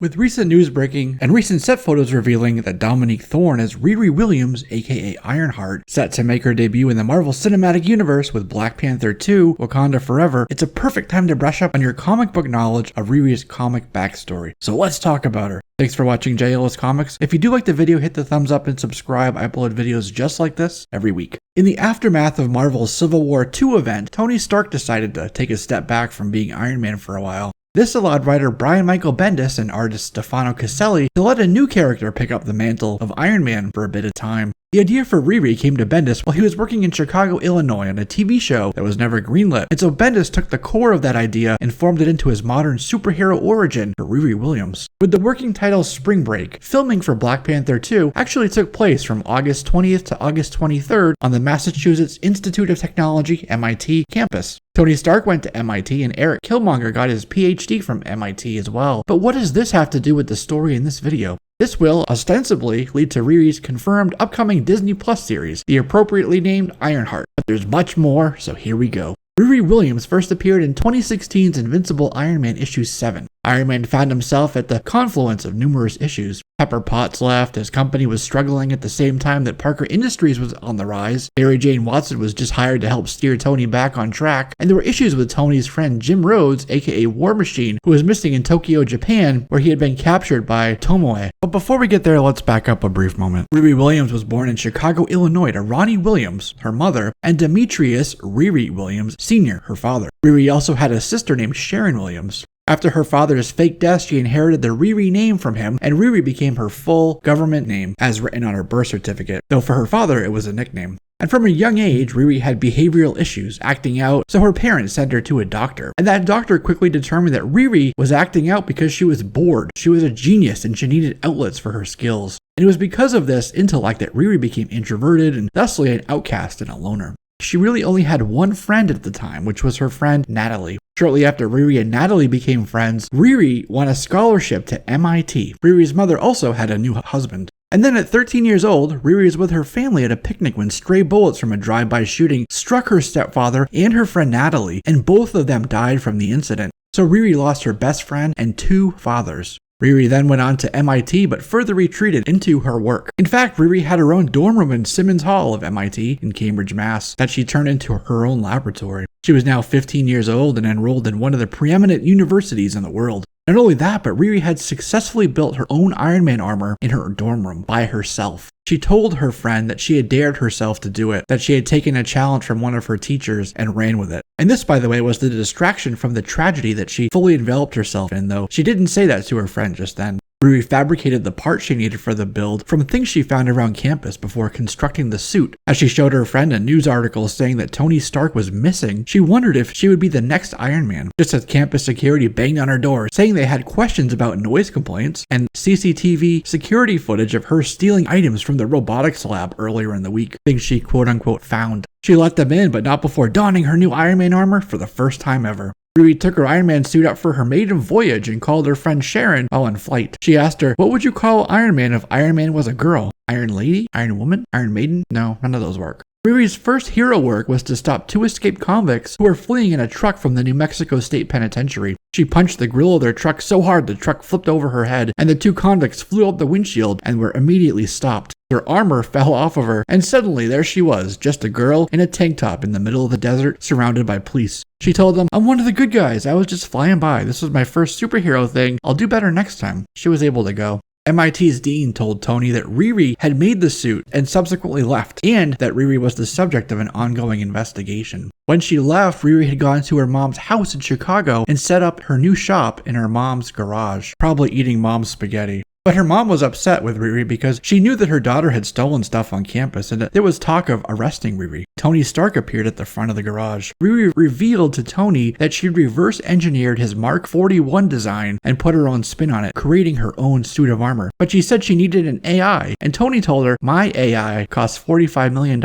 With recent news breaking and recent set photos revealing that Dominique Thorne as Riri Williams, aka Ironheart, set to make her debut in the Marvel Cinematic Universe with Black Panther 2, Wakanda Forever, it's a perfect time to brush up on your comic book knowledge of Riri's comic backstory. So let's talk about her. Thanks for watching JLS Comics. If you do like the video, hit the thumbs up and subscribe. I upload videos just like this every week. In the aftermath of Marvel's Civil War 2 event, Tony Stark decided to take a step back from being Iron Man for a while. This allowed writer Brian Michael Bendis and artist Stefano Caselli to let a new character pick up the mantle of Iron Man for a bit of time. The idea for Riri came to Bendis while he was working in Chicago, Illinois on a TV show that was never greenlit, and so Bendis took the core of that idea and formed it into his modern superhero origin for Riri Williams. With the working title Spring Break, filming for Black Panther 2 actually took place from August 20th to August 23rd on the Massachusetts Institute of Technology, MIT, campus. Tony Stark went to MIT and Eric Killmonger got his PhD from MIT as well. But what does this have to do with the story in this video? This will, ostensibly, lead to Riri's confirmed upcoming Disney Plus series, the appropriately named Ironheart. But there's much more, so here we go. Riri Williams first appeared in 2016's Invincible Iron Man issue 7. Iron Man found himself at the confluence of numerous issues. Pepper Potts left, his company was struggling at the same time that Parker Industries was on the rise, Mary Jane Watson was just hired to help steer Tony back on track, and there were issues with Tony's friend Jim Rhodes, aka War Machine, who was missing in Tokyo, Japan, where he had been captured by Tomoe. But before we get there, let's back up a brief moment. Riri Williams was born in Chicago, Illinois to Ronnie Williams, her mother, and Demetrius Riri Williams, Sr., her father. Riri also had a sister named Sharon Williams. After her father's fake death, she inherited the Riri name from him, and Riri became her full government name, as written on her birth certificate, though for her father it was a nickname. And from a young age, Riri had behavioral issues, acting out, so her parents sent her to a doctor. And that doctor quickly determined that Riri was acting out because she was bored. She was a genius and she needed outlets for her skills. And it was because of this intellect that Riri became introverted and thusly an outcast and a loner. She really only had one friend at the time, which was her friend Natalie. Shortly after Riri and Natalie became friends, Riri won a scholarship to MIT. Riri's mother also had a new husband. And then at 13 years old, Riri was with her family at a picnic when stray bullets from a drive-by shooting struck her stepfather and her friend Natalie, and both of them died from the incident. So Riri lost her best friend and two fathers. Riri then went on to MIT, but further retreated into her work. In fact, Riri had her own dorm room in Simmons Hall of MIT in Cambridge, Mass, that she turned into her own laboratory. She was now 15 years old and enrolled in one of the preeminent universities in the world. Not only that, but Riri had successfully built her own Iron Man armor in her dorm room by herself. She told her friend that she had dared herself to do it, that she had taken a challenge from one of her teachers and ran with it. And this, by the way, was the distraction from the tragedy that she fully enveloped herself in, though she didn't say that to her friend just then. Riri fabricated the parts she needed for the build from things she found around campus before constructing the suit. As she showed her friend a news article saying that Tony Stark was missing, she wondered if she would be the next Iron Man. Just as campus security banged on her door, saying they had questions about noise complaints and CCTV security footage of her stealing items from the robotics lab earlier in the week, things she quote-unquote found. She let them in, but not before donning her new Iron Man armor for the first time ever. Riri took her Iron Man suit up for her maiden voyage and called her friend Sharon while in flight. She asked her, "What would you call Iron Man if Iron Man was a girl? Iron Lady? Iron Woman? Iron Maiden?" No, none of those work. Riri's first hero work was to stop two escaped convicts who were fleeing in a truck from the New Mexico State Penitentiary. She punched the grill of their truck so hard the truck flipped over her head, and the two convicts flew out the windshield and were immediately stopped. Her armor fell off of her, and suddenly there she was, just a girl in a tank top in the middle of the desert, surrounded by police. She told them, "I'm one of the good guys. I was just flying by. This was my first superhero thing. I'll do better next time." She was able to go. MIT's dean told Tony that Riri had made the suit and subsequently left, and that Riri was the subject of an ongoing investigation. When she left, Riri had gone to her mom's house in Chicago and set up her new shop in her mom's garage, probably eating mom's spaghetti. But her mom was upset with Riri because she knew that her daughter had stolen stuff on campus and that there was talk of arresting Riri. Tony Stark appeared at the front of the garage. Riri revealed to Tony that she'd reverse engineered his Mark 41 design and put her own spin on it, creating her own suit of armor. But she said she needed an AI, and Tony told her, "My AI costs $45 million.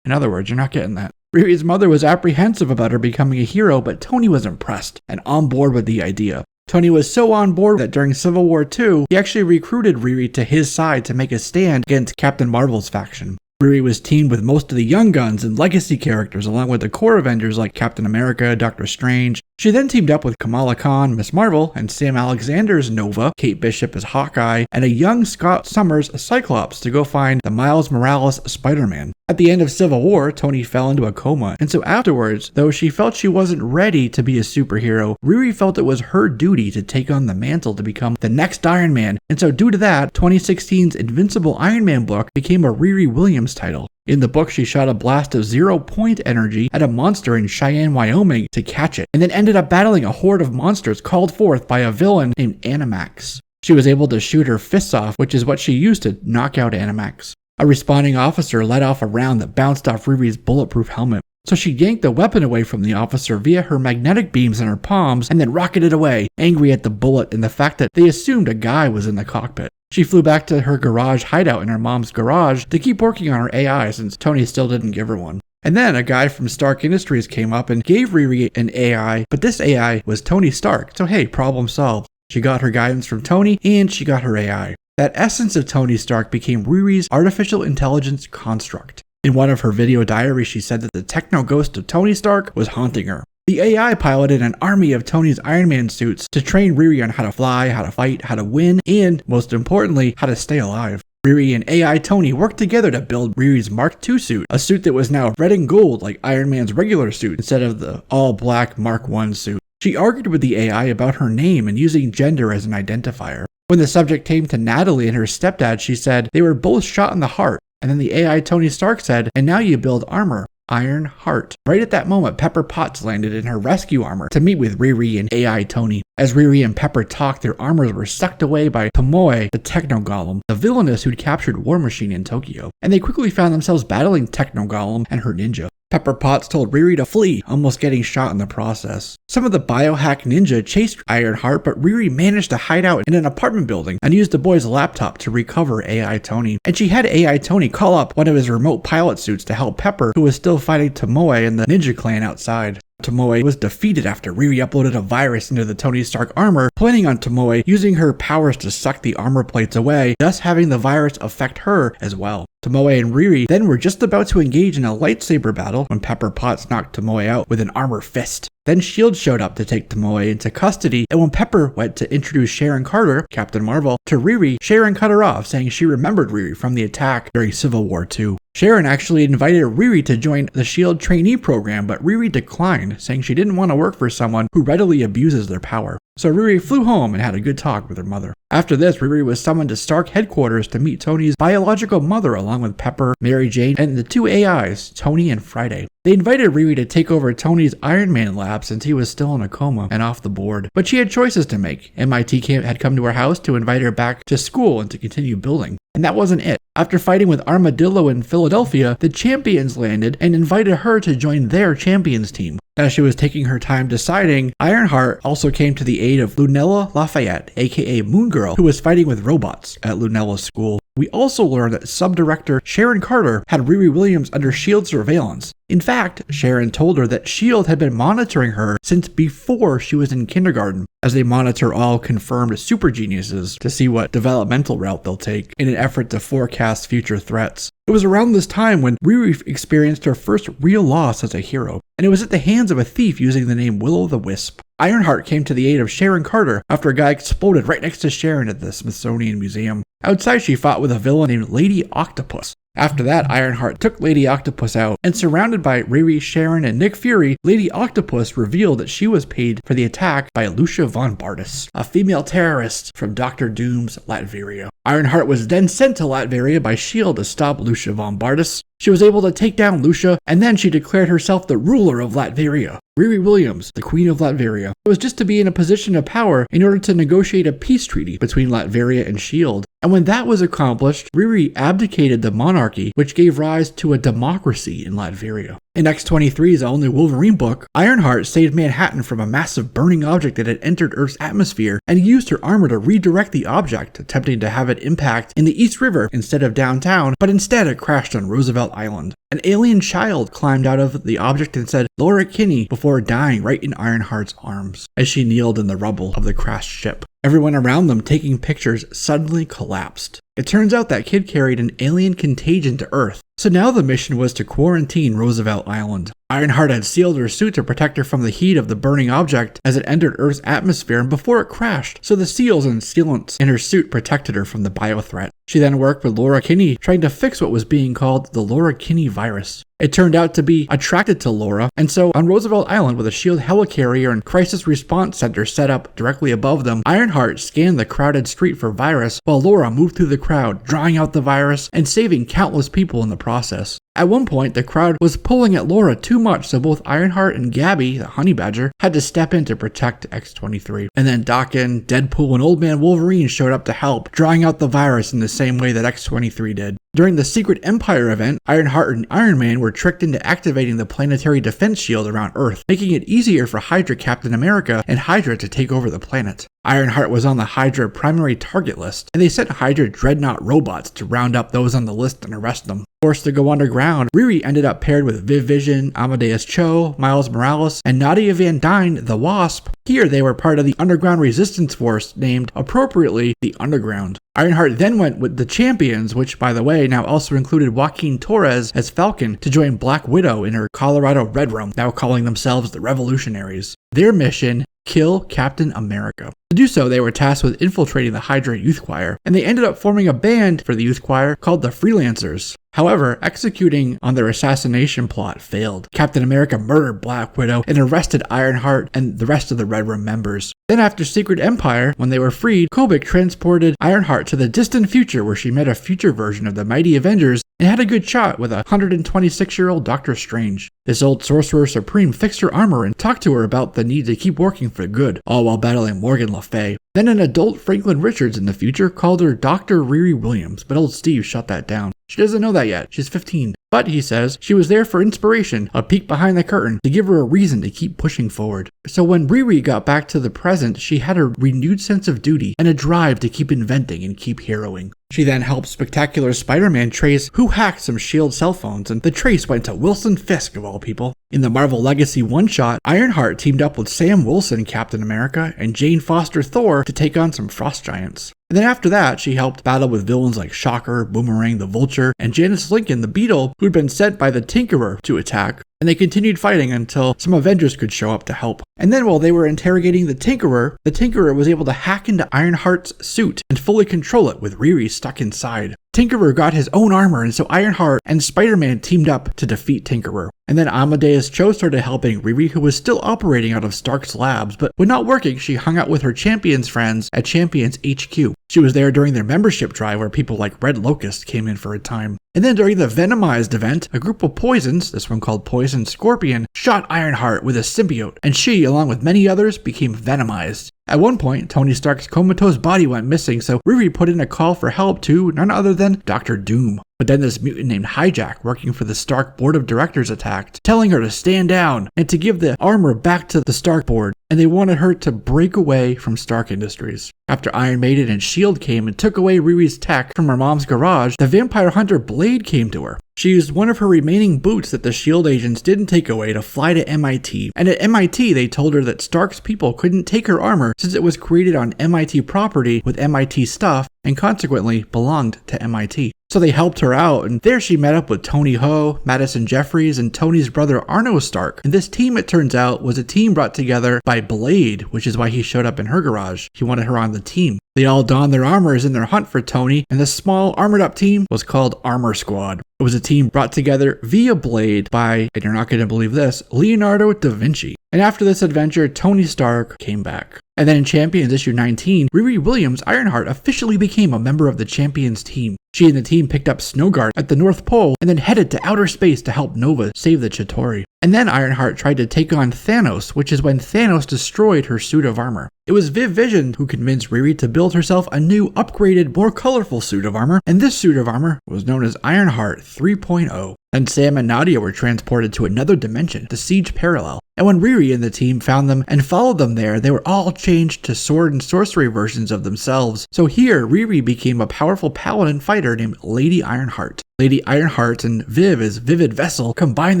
In other words, you're not getting that. Riri's mother was apprehensive about her becoming a hero, but Tony was impressed and on board with the idea. Tony was so on board that during Civil War 2, he actually recruited Riri to his side to make a stand against Captain Marvel's faction. Riri was teamed with most of the young guns and legacy characters, along with the core Avengers like Captain America, Doctor Strange, She then teamed up with Kamala Khan, Miss Marvel, and Sam Alexander's Nova, Kate Bishop as Hawkeye, and a young Scott Summers Cyclops to go find the Miles Morales Spider-Man. At the end of Civil War, Tony fell into a coma, and so afterwards, though she felt she wasn't ready to be a superhero, Riri felt it was her duty to take on the mantle to become the next Iron Man, and so due to that, 2016's Invincible Iron Man book became a Riri Williams title. In the book, she shot a blast of 0-point energy at a monster in Cheyenne, Wyoming to catch it, and then ended up battling a horde of monsters called forth by a villain named Animax. She was able to shoot her fists off, which is what she used to knock out Animax. A responding officer let off a round that bounced off Riri's bulletproof helmet, so she yanked the weapon away from the officer via her magnetic beams in her palms and then rocketed away, angry at the bullet and the fact that they assumed a guy was in the cockpit. She flew back to her garage hideout in her mom's garage to keep working on her AI since Tony still didn't give her one. And then a guy from Stark Industries came up and gave Riri an AI, but this AI was Tony Stark, so hey, problem solved. She got her guidance from Tony and she got her AI. That essence of Tony Stark became Riri's artificial intelligence construct. In one of her video diaries, she said that the techno ghost of Tony Stark was haunting her. The AI piloted an army of Tony's Iron Man suits to train Riri on how to fly, how to fight, how to win, and, most importantly, how to stay alive. Riri and AI Tony worked together to build Riri's Mark II suit, a suit that was now red and gold like Iron Man's regular suit instead of the all-black Mark I suit. She argued with the AI about her name and using gender as an identifier. When the subject came to Natalie and her stepdad, she said they were both shot in the heart, and then the AI Tony Stark said, and now you build armor. Ironheart. Right at that moment, Pepper Potts landed in her rescue armor to meet with Riri and AI Tony. As Riri and Pepper talked, their armors were sucked away by Tomoe, the Techno Golem, the villainess who'd captured War Machine in Tokyo, and they quickly found themselves battling Techno Golem and her ninja. Pepper Potts told Riri to flee, almost getting shot in the process. Some of the biohack ninja chased Ironheart, but Riri managed to hide out in an apartment building and used the boy's laptop to recover AI Tony. And she had AI Tony call up one of his remote pilot suits to help Pepper, who was still fighting Tomoe and the ninja clan outside. Tomoe was defeated after Riri uploaded a virus into the Tony Stark armor, planning on Tomoe using her powers to suck the armor plates away, thus having the virus affect her as well. Tomoe and Riri then were just about to engage in a lightsaber battle when Pepper Potts knocked Tomoe out with an armor fist. Then S.H.I.E.L.D. showed up to take Tomoe into custody, and when Pepper went to introduce Sharon Carter, Captain Marvel, to Riri, Sharon cut her off, saying she remembered Riri from the attack during Civil War II. Sharon actually invited Riri to join the S.H.I.E.L.D. trainee program, but Riri declined, saying she didn't want to work for someone who readily abuses their power. So Riri flew home and had a good talk with her mother. After this, Riri was summoned to Stark headquarters to meet Tony's biological mother along with Pepper, Mary Jane, and the two AIs, Tony and Friday. They invited Riri to take over Tony's Iron Man lab since he was still in a coma and off the board. But she had choices to make. MIT had come to her house to invite her back to school and to continue building. And that wasn't it. After fighting with Armadillo in Philadelphia, the Champions landed and invited her to join their Champions team. As she was taking her time deciding, Ironheart also came to the aid of Lunella Lafayette, aka Moon Girl, who was fighting with robots at Lunella's school. We also learned that sub-director Sharon Carter had Riri Williams under S.H.I.E.L.D. surveillance. In fact, Sharon told her that S.H.I.E.L.D. had been monitoring her since before she was in kindergarten, as they monitor all confirmed super geniuses to see what developmental route they'll take in an effort to forecast future threats. It was around this time when Riri experienced her first real loss as a hero, and it was at the hands of a thief using the name Will-o'-the-Wisp. Ironheart came to the aid of Sharon Carter after a guy exploded right next to Sharon at the Smithsonian Museum. Outside, she fought with a villain named Lady Octopus. After that, Ironheart took Lady Octopus out, and surrounded by Riri, Sharon, and Nick Fury, Lady Octopus revealed that she was paid for the attack by Lucia von Bardas, a female terrorist from Dr. Doom's Latveria. Ironheart was then sent to Latveria by S.H.I.E.L.D. to stop Lucia von Bardas. She was able to take down Lucia, and then she declared herself the ruler of Latveria. Riri Williams, the Queen of Latveria, was just to be in a position of power in order to negotiate a peace treaty between Latveria and S.H.I.E.L.D. And when that was accomplished, Riri abdicated the monarchy, which gave rise to a democracy in Latveria. In X-23's all-new Wolverine book, Ironheart saved Manhattan from a massive burning object that had entered Earth's atmosphere and used her armor to redirect the object, attempting to have it impact in the East River instead of downtown, but instead it crashed on Roosevelt Island. An alien child climbed out of the object and said, "Laura Kinney," before dying right in Ironheart's arms, as she kneeled in the rubble of the crashed ship. Everyone around them taking pictures suddenly collapsed. It turns out that kid carried an alien contagion to Earth, So now the mission was to quarantine Roosevelt Island. Ironheart had sealed her suit to protect her from the heat of the burning object as it entered Earth's atmosphere and before it crashed, so the seals and sealants in her suit protected her from the biothreat. She then worked with Laura Kinney, trying to fix what was being called the Laura Kinney virus. It turned out to be attracted to Laura, and so on Roosevelt Island with a SHIELD helicarrier and crisis response center set up directly above them, Ironheart scanned the crowded street for virus while Laura moved through the crowd, drawing out the virus and saving countless people in the process. At one point, the crowd was pulling at Laura too much, so both Ironheart and Gabby, the honey badger, had to step in to protect X-23. And then Daken, Deadpool, and Old Man Wolverine showed up to help, drawing out the virus in the same way that X-23 did. During the Secret Empire event, Ironheart and Iron Man were tricked into activating the planetary defense shield around Earth, making it easier for Hydra Captain America and Hydra to take over the planet. Ironheart was on the Hydra primary target list, and they sent Hydra dreadnought robots to round up those on the list and arrest them. Forced to go underground, Riri ended up paired with Viv Vision, Amadeus Cho, Miles Morales, and Nadia Van Dyne, the Wasp. Here they were part of the underground resistance force named, appropriately, the Underground. Ironheart then went with the Champions, which, by the way, now also included Joaquin Torres as Falcon, to join Black Widow in her Colorado Red Room, now calling themselves the Revolutionaries. Their mission: kill Captain America. To do so, they were tasked with infiltrating the Hydra Youth Choir, and they ended up forming a band for the Youth Choir called the Freelancers. However, executing on their assassination plot failed. Captain America murdered Black Widow and arrested Ironheart and the rest of the Red Room members. Then after Secret Empire, when they were freed, Kobik transported Ironheart to the distant future where she met a future version of the Mighty Avengers and had a good shot with a 126-year-old Doctor Strange. This old Sorcerer Supreme fixed her armor and talked to her about the need to keep working for good, all while battling Morgan Le Fay. Then an adult Franklin Richards in the future called her Dr. Riri Williams, but old Steve shut that down. She doesn't know that yet. She's 15. But, he says, she was there for inspiration, a peek behind the curtain, to give her a reason to keep pushing forward. So when Riri got back to the present, she had a renewed sense of duty and a drive to keep inventing and keep heroing. She then helped Spectacular Spider-Man trace who hacked some SHIELD cell phones, and the trace went to Wilson Fisk of all people. In the Marvel Legacy one-shot, Ironheart teamed up with Sam Wilson, Captain America, and Jane Foster Thor to take on some frost giants. And then after that, she helped battle with villains like Shocker, Boomerang the Vulture, and Janice Lincoln the Beetle, who'd been sent by the Tinkerer to attack. And they continued fighting until some Avengers could show up to help. And then while they were interrogating the Tinkerer was able to hack into Ironheart's suit and fully control it with Riri stuck inside. Tinkerer got his own armor, and so Ironheart and Spider-Man teamed up to defeat Tinkerer. And then Amadeus Cho started helping Riri, who was still operating out of Stark's labs, but when not working, she hung out with her Champions friends at Champions HQ. She was there during their membership drive where people like Red Locust came in for a time. And then during the Venomized event, a group of Poisons, this one called Poison Scorpion, shot Ironheart with a symbiote, and she, along with many others, became Venomized. At one point, Tony Stark's comatose body went missing, so Riri put in a call for help to none other than Dr. Doom. But then this mutant named Hijack, working for the Stark Board of Directors, attacked, telling her to stand down and to give the armor back to the Stark Board, and they wanted her to break away from Stark Industries. After Iron Maiden and S.H.I.E.L.D. came and took away Riri's tech from her mom's garage, the vampire hunter Blade came to her. She used one of her remaining boots that the S.H.I.E.L.D. agents didn't take away to fly to MIT, and at MIT they told her that Stark's people couldn't take her armor since it was created on MIT property with MIT stuff and consequently belonged to MIT. So they helped her out, and there she met up with Tony Ho, Madison Jeffries, and Tony's brother Arno Stark. And this team, it turns out, was a team brought together by Blade, which is why he showed up in her garage. He wanted her on the team. They all donned their armors in their hunt for Tony, and the small armored-up team was called Armor Squad. It was a team brought together via Blade by, and you're not going to believe this, Leonardo da Vinci. And after this adventure, Tony Stark came back. And then in Champions issue 19, Riri Williams Ironheart officially became a member of the Champions team. She and the team picked up Snowguard at the North Pole and then headed to outer space to help Nova save the Chitauri. And then Ironheart tried to take on Thanos, which is when Thanos destroyed her suit of armor. It was Viv Vision who convinced Riri to build herself a new, upgraded, more colorful suit of armor, and this suit of armor was known as Ironheart 3.0. Then Sam and Nadia were transported to another dimension, the Siege Parallel. And when Riri and the team found them and followed them there, they were all changed to sword and sorcery versions of themselves. So here, Riri became a powerful paladin fighter named Lady Ironheart. Lady Ironheart and Viv as Vivid Vessel combined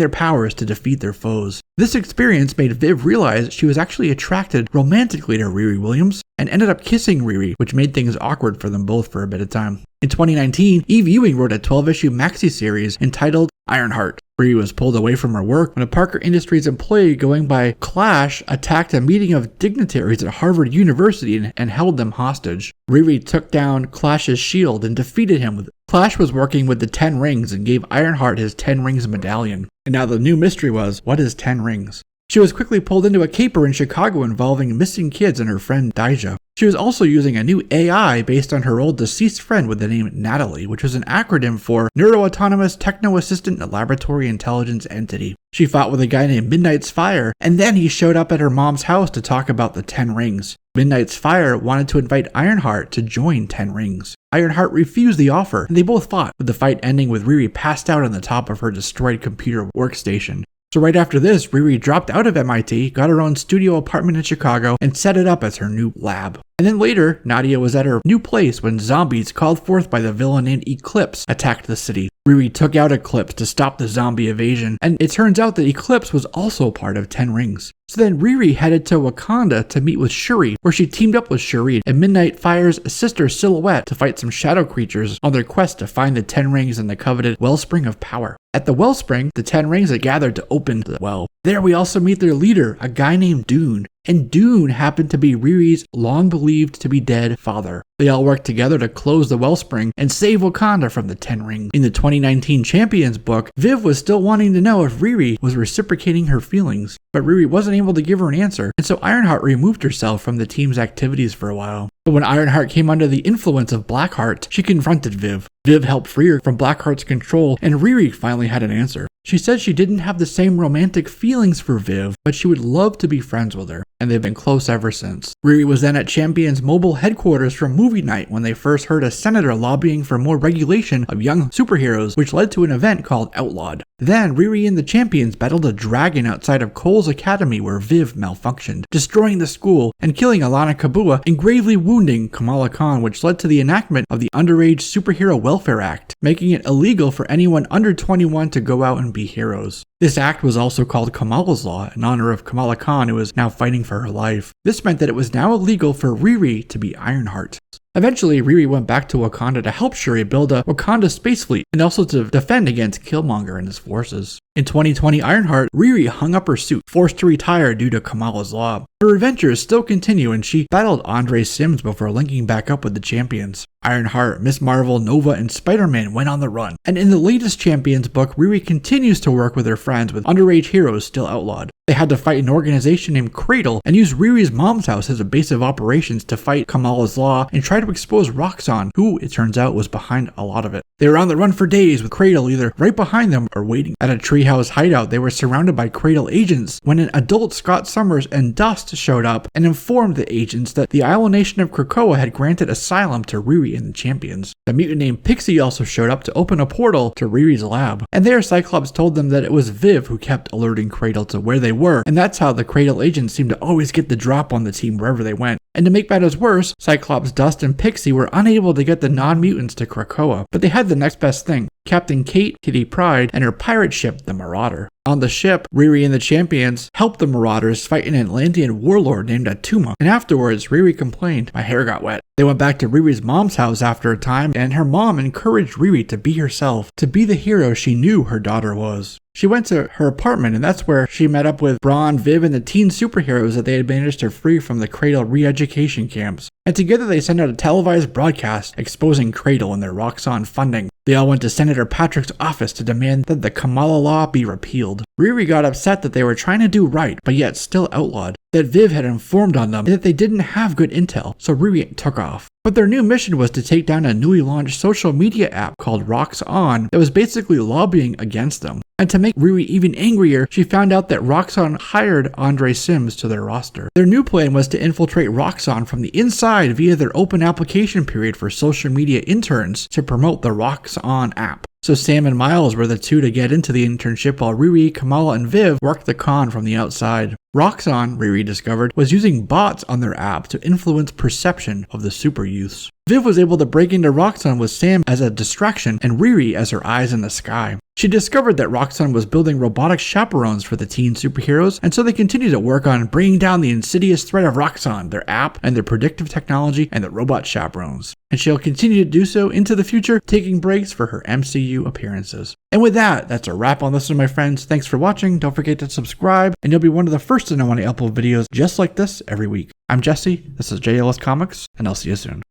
their powers to defeat their foes. This experience made Viv realize she was actually attracted romantically to Riri Williams and ended up kissing Riri, which made things awkward for them both for a bit of time. In 2019, Eve Ewing wrote a 12-issue maxi-series entitled Ironheart. Riri was pulled away from her work when a Parker Industries employee going by Clash attacked a meeting of dignitaries at Harvard University and held them hostage. Riri took down Clash's shield and defeated him. Clash was working with the 10 Rings and gave Ironheart his 10 Rings medallion. And now the new mystery was, what is 10 Rings? She was quickly pulled into a caper in Chicago involving missing kids and her friend Daija. She was also using a new AI based on her old deceased friend with the name Natalie, which was an acronym for Neuro-Autonomous Techno-Assistant Laboratory Intelligence Entity. She fought with a guy named Midnight's Fire, and then he showed up at her mom's house to talk about the 10 Rings. Midnight's Fire wanted to invite Ironheart to join 10 Rings. Ironheart refused the offer, and they both fought, with the fight ending with Riri passed out on the top of her destroyed computer workstation. So right after this, Riri dropped out of MIT, got her own studio apartment in Chicago, and set it up as her new lab. And then later, Nadia was at her new place when zombies called forth by the villain named Eclipse attacked the city. Riri took out Eclipse to stop the zombie invasion, and it turns out that Eclipse was also part of 10 Rings. So then Riri headed to Wakanda to meet with Shuri, where she teamed up with Shuri and Midnight Fire's sister Silhouette to fight some shadow creatures on their quest to find the 10 Rings and the coveted Wellspring of Power. At the Wellspring, the 10 Rings had gathered to open the well. There we also meet their leader, a guy named Dune. And Dune happened to be Riri's long-believed to be dead father. They all worked together to close the Wellspring and save Wakanda from the 10 Rings. In the 2019 Champions book, Viv was still wanting to know if Riri was reciprocating her feelings, but Riri wasn't able to give her an answer, and so Ironheart removed herself from the team's activities for a while. But when Ironheart came under the influence of Blackheart, she confronted Viv. Viv helped free her from Blackheart's control, and Riri finally had an answer. She said she didn't have the same romantic feelings for Viv, but she would love to be friends with her, and they've been close ever since. Riri was then at Champion's mobile headquarters for movie night when they first heard a senator lobbying for more regulation of young superheroes, which led to an event called Outlawed. Then Riri and the Champions battled a dragon outside of Cole's Academy where Viv malfunctioned, destroying the school and killing Alana Kabua and gravely wounding Kamala Khan, which led to the enactment of the Underage Superhero Welfare Act, making it illegal for anyone under 21 to go out and be heroes. This act was also called Kamala's Law in honor of Kamala Khan, who was now fighting for her life. This meant that it was now illegal for Riri to be Ironheart. Eventually, Riri went back to Wakanda to help Shuri build a Wakanda space fleet and also to defend against Killmonger and his forces. In 2020 Ironheart, Riri hung up her suit, forced to retire due to Kamala's Law. Her adventures still continue and she battled Andre Sims before linking back up with the Champions. Ironheart, Ms. Marvel, Nova, and Spider-Man went on the run. And in the latest Champions book, Riri continues to work with her friends with underage heroes still outlawed. They had to fight an organization named Cradle and use Riri's mom's house as a base of operations to fight Kamala's Law and try to expose Roxxon, who, it turns out, was behind a lot of it. They were on the run for days with Cradle either right behind them or waiting. At a treehouse hideout, they were surrounded by Cradle agents when an adult Scott Summers and Dust showed up and informed the agents that the island nation of Krakoa had granted asylum to Riri and the Champions. The mutant named Pixie also showed up to open a portal to Riri's lab, and there Cyclops told them that it was Viv who kept alerting Cradle to where they were, and that's how the Cradle agents seemed to always get the drop on the team wherever they went. And to make matters worse, Cyclops, Dust, and Pixie were unable to get the non-mutants to Krakoa, but they had the next best thing: Captain Kate, Kitty Pryde, and her pirate ship, the Marauder. On the ship, Riri and the Champions helped the Marauders fight an Atlantean warlord named Atuma, and afterwards, Riri complained, "My hair got wet." They went back to Riri's mom's house after a time, and her mom encouraged Riri to be herself, to be the hero she knew her daughter was. She went to her apartment, and that's where she met up with Braun, Viv, and the teen superheroes that they had managed to free from the Cradle re-education camps. And together they sent out a televised broadcast exposing Cradle and their Roxxon funding. They all went to Senator Patrick's office to demand that the Kamala Law be repealed. Riri got upset that they were trying to do right, but yet still outlawed. That Viv had informed on them and that they didn't have good intel, so Riri took off. But their new mission was to take down a newly launched social media app called Roxxon that was basically lobbying against them. And to make Riri even angrier, she found out that Roxxon hired Andre Sims to their roster. Their new plan was to infiltrate Roxxon from the inside via their open application period for social media interns to promote the Roxxon app. So Sam and Miles were the two to get into the internship while Riri, Kamala, and Viv worked the con from the outside. Roxxon, Riri discovered, was using bots on their app to influence perception of the super youths. Viv was able to break into Roxxon with Sam as a distraction and Riri as her eyes in the sky. She discovered that Roxxon was building robotic chaperones for the teen superheroes, and so they continue to work on bringing down the insidious threat of Roxxon, their app, and their predictive technology, and the robot chaperones. And she'll continue to do so into the future, taking breaks for her MCU appearances. And with that, that's a wrap on this one, my friends. Thanks for watching. Don't forget to subscribe, and you'll be one of the first to know when I upload videos just like this every week. I'm Jesse, this is JLS Comics, and I'll see you soon.